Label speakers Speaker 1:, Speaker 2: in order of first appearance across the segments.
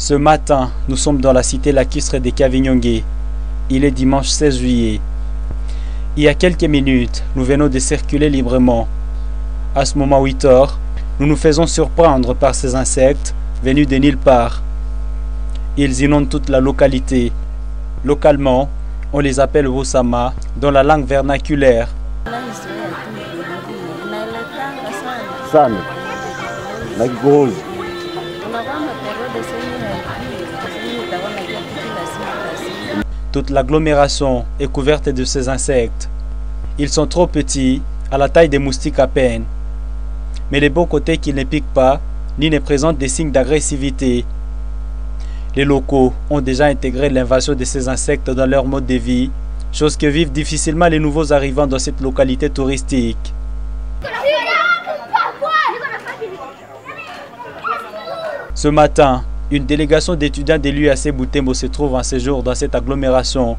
Speaker 1: Ce matin, nous sommes dans la cité lacustre des Kavinyonge. Il est dimanche 16 juillet. Il y a quelques minutes, nous venons de circuler librement. À ce moment 8 heures, nous nous faisons surprendre par ces insectes venus de nulle part. Ils inondent toute la localité. Localement, on les appelle Wosama dans la langue vernaculaire. Toute l'agglomération est couverte de ces insectes. Ils sont trop petits, à la taille des moustiques à peine. Mais les bons côtés qu'ils ne piquent pas, ni ne présentent des signes d'agressivité. Les locaux ont déjà intégré l'invasion de ces insectes dans leur mode de vie, chose que vivent difficilement les nouveaux arrivants dans cette localité touristique. Ce matin, une délégation d'étudiants de l'UAC Butembo se trouve en séjour dans cette agglomération.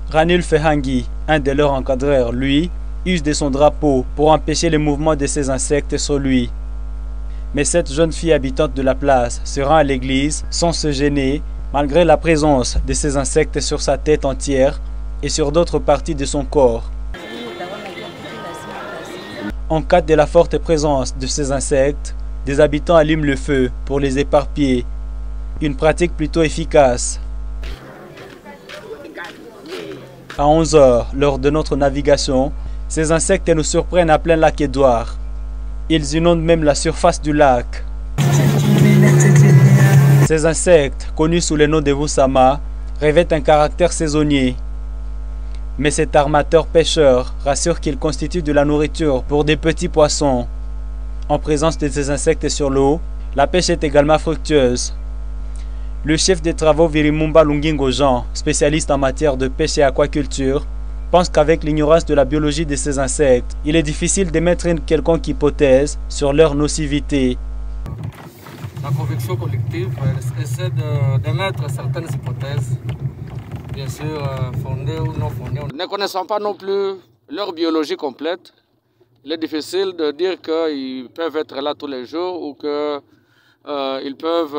Speaker 1: Ranul Fehangi, un de leurs encadreurs, lui, use de son drapeau pour empêcher le mouvement de ces insectes sur lui. Mais cette jeune fille habitante de la place se rend à l'église sans se gêner, malgré la présence de ces insectes sur sa tête entière et sur d'autres parties de son corps. En cas de la forte présence de ces insectes, des habitants allument le feu pour les éparpiller. Une pratique plutôt efficace. À 11 heures, lors de notre navigation, ces insectes nous surprennent à plein lac Édouard. Ils inondent même la surface du lac. Ces insectes, connus sous le nom de Wosama, revêtent un caractère saisonnier. Mais cet armateur pêcheur rassure qu'il constitue de la nourriture pour des petits poissons. En présence de ces insectes sur l'eau, la pêche est également fructueuse. Le chef des travaux Virimumba Lungingo Jean, spécialiste en matière de pêche et aquaculture, pense qu'avec l'ignorance de la biologie de ces insectes, il est difficile d'émettre une quelconque hypothèse sur leur nocivité.
Speaker 2: La conviction collective essaie d'émettre certaines hypothèses, bien sûr fondées ou non fondées. Ne connaissant pas non plus leur biologie complète, il est difficile de dire qu'ils peuvent être là tous les jours ou qu'ils peuvent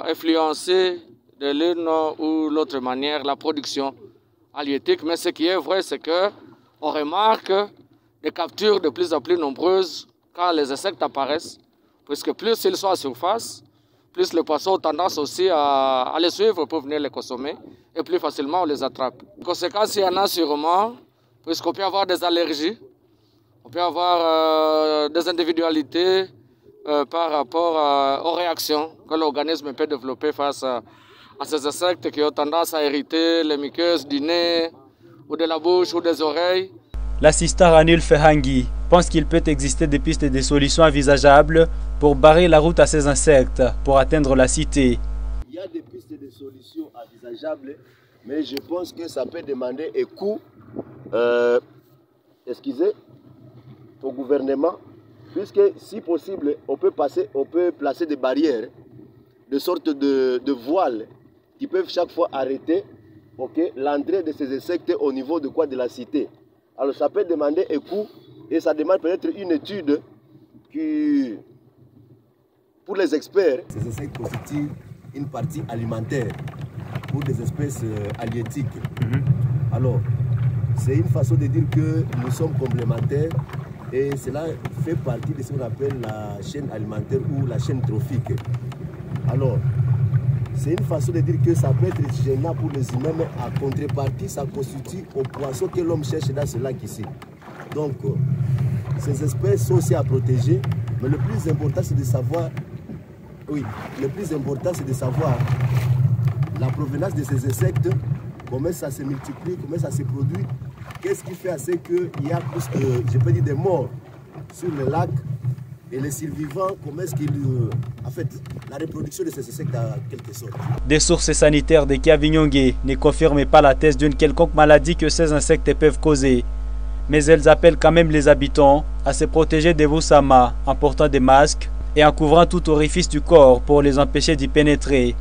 Speaker 2: influencer de l'une ou l'autre manière la production halieutique. Mais ce qui est vrai, c'est qu'on remarque des captures de plus en plus nombreuses quand les insectes apparaissent, puisque plus ils sont à surface, plus les poissons ont tendance aussi à les suivre pour venir les consommer, et plus facilement on les attrape. Conséquence, il y en a sûrement, puisqu'on peut avoir des allergies. On peut avoir des individualités par rapport aux réactions que l'organisme peut développer face à ces insectes qui ont tendance à hériter les muqueuses du nez, ou de la bouche, ou des oreilles.
Speaker 1: L'assistant Ranul Fehangi pense qu'il peut exister des pistes et des solutions envisageables pour barrer la route à ces insectes pour atteindre la cité.
Speaker 3: Il y a des pistes et des solutions envisageables, mais je pense que ça peut demander un coût, au gouvernement, puisque si possible, on peut placer des barrières, de sorte de voiles qui peuvent chaque fois arrêter l'entrée de ces insectes au niveau de la cité. Alors ça peut demander un coût et ça demande peut-être une étude qui, pour les experts, ces insectes constituent une partie alimentaire pour des espèces halieutiques. Alors, c'est une façon de dire que nous sommes complémentaires. Et cela fait partie de ce qu'on appelle la chaîne alimentaire ou la chaîne trophique. Alors, c'est une façon de dire que ça peut être gênant pour les humains, mais à contrepartie, ça constitue au poisson que l'homme cherche dans ce lac ici. Donc, ces espèces sont aussi à protéger, mais le plus important, c'est de savoir, la provenance de ces insectes, comment ça se multiplie, comment ça se produit. Qu'est-ce qui fait assez qu'il y a plus que, je peux dire, des morts sur le lac et les survivants, comment est-ce qu'ils... En fait, la reproduction de ces insectes en quelque sorte.
Speaker 1: Des sources sanitaires de Kavinyonge ne confirment pas la thèse d'une quelconque maladie que ces insectes peuvent causer. Mais elles appellent quand même les habitants à se protéger des Wosama en portant des masques et en couvrant tout orifice du corps pour les empêcher d'y pénétrer.